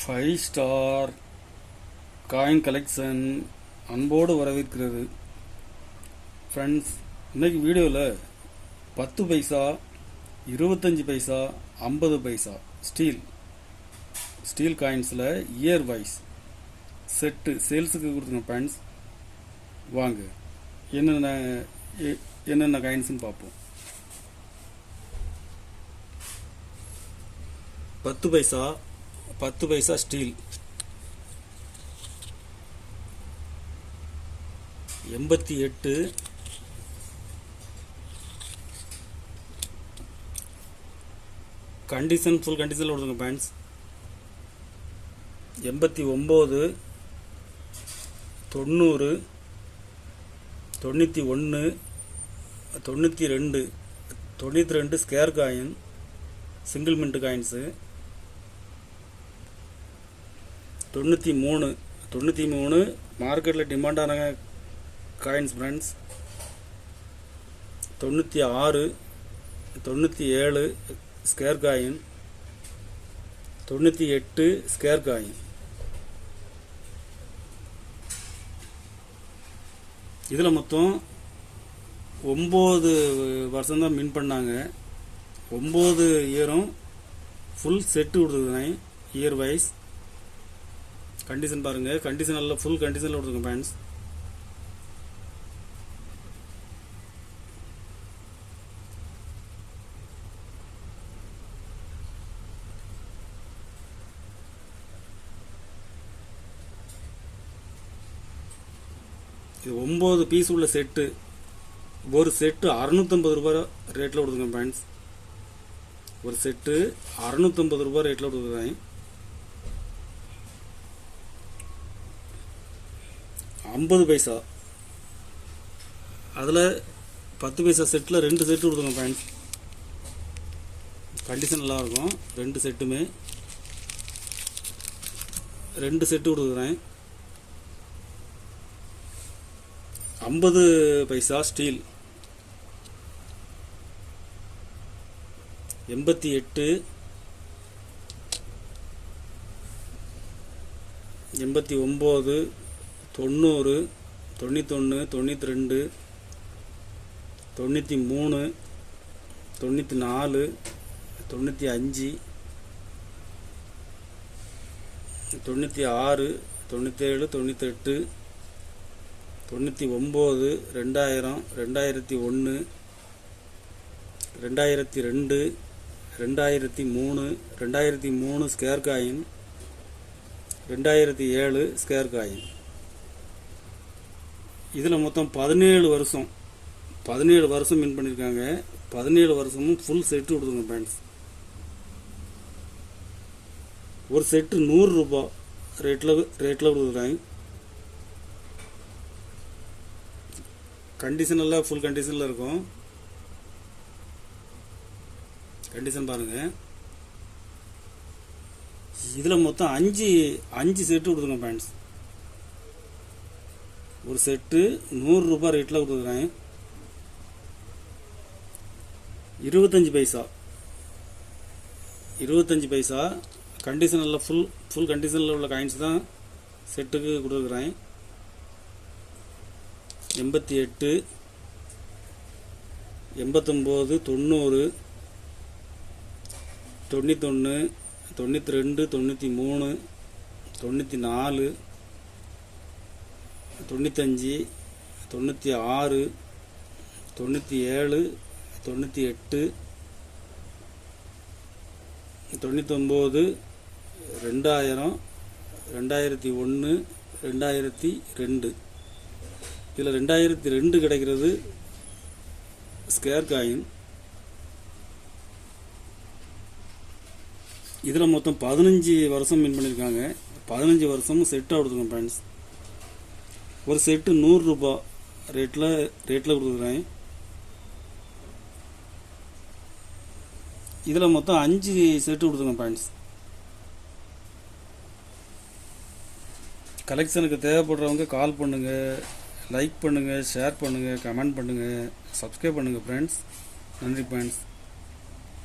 Five star coin collection அன்போடு வரவேற்கிறது. Friends, இன்னைக்கு வீடியோவில் 10 பைசா, 25 பைசா, 50 பைசா ஸ்டீல் காயின்ஸில் இயர் வைஸ் செட்டு சேல்ஸுக்கு கொடுத்துருங்க. ஃப்ரெண்ட்ஸ், வாங்க என்னென்ன காயின்ஸ்னு பார்ப்போம். 10 பைசா ஸ்டீல் 88, கண்டிஷன் ஃபுல் கண்டிஷனில் கொடுத்துங்க பேண்ட்ஸ். 89, 90, 91, 92 scarce coin, single mint coins. 93 மார்க்கெட்டில் டிமாண்டான coins friends. 96, 97 scarce coin, 98 scarce coin. இதில் மொத்தம் 9 வருஷம்தான் மின் பண்ணாங்க. 9 இயரும் ஃபுல் செட்டு கொடுத்துருக்கேன். இயர் வைஸ் கண்டிஷன் பாருங்கள். கண்டிஷன் எல்லாம் ஃபுல் கண்டிஷனில் கொடுத்துருங்க பேண்ட்ஸ். இது 9 பீஸ் உள்ள செட்டு. ஒரு செட்டு 650 ரூபாய் ரேட்டில் கொடுத்துருங்க பேண்ட்ஸ். ஒரு செட்டு 650 ரூபாய் ரேட்டில் கொடுத்துருக்கேன். 50 பைசா அதில் 10 பைசா செட்டில் 2 செட்டு கொடுத்துருங்க ஃப்ரெண்ட்ஸ். கண்டிஷன் நல்லா இருக்கும். 2 செட்டுமே 2 செட்டு கொடுக்குறேன். 50 பைசா steel 88, 89, 90, 91, 92, 93, 94, 95, 96, 97, 98, 99, 2000, 2001, 2002, 2003, 2003 scare coin, 2007 scare coin. இதில் மொத்தம் 17 வருஷம் மின் பண்ணியிருக்காங்க. 17 வருஷமும் ஃபுல் செட்டு கொடுத்துருங்க ஃப்ரெண்ட்ஸ். ஒரு செட்டு 100 ரூபாய் ரேட்டில் கொடுக்குறாங்க. கண்டிஷன் எல்லாம் ஃபுல் கண்டிஷனில் இருக்கும். கண்டிஷன் பாருங்கள். இதில் மொத்தம் 5 செட்டு கொடுத்துருங்க ஃப்ரெண்ட்ஸ். ஒரு செட்டு 100 ரூபாய் ரேட்டில் கொடுக்குறேன். 25 பைசா கண்டிஷன் எல்லாம் ஃபுல் கண்டிஷனில் உள்ள காயின்ஸ் தான் செட்டுக்கு கொடுக்குறேன். 88, 89, 90, 91, 92, 93, 94, 95, 96, 97, 98, 99, 2000, 2001, 2002. இதில் 2002 கிடைக்கிறது ஸ்கேர் காயின். இதில் மொத்தம் 15 வருஷம் மின் பண்ணியிருக்காங்க. 15 வருஷமும் செட்டாக கொடுத்துருங்க ஃப்ரெண்ட்ஸ். ஒரு செட்டு 100 ரூபாய் ரேட்டில் கொடுக்குறேன். இதில் மொத்தம் 5 செட்டு கொடுத்துருங்க ஃப்ரெண்ட்ஸ். கலெக்ஷனுக்கு தேவைப்படுறவங்க கால் பண்ணுங்கள், லைக் பண்ணுங்கள், ஷேர் பண்ணுங்கள், கமெண்ட் பண்ணுங்கள், சப்ஸ்கிரைப் பண்ணுங்கள் ஃப்ரெண்ட்ஸ். நன்றி ஃப்ரெண்ட்ஸ்.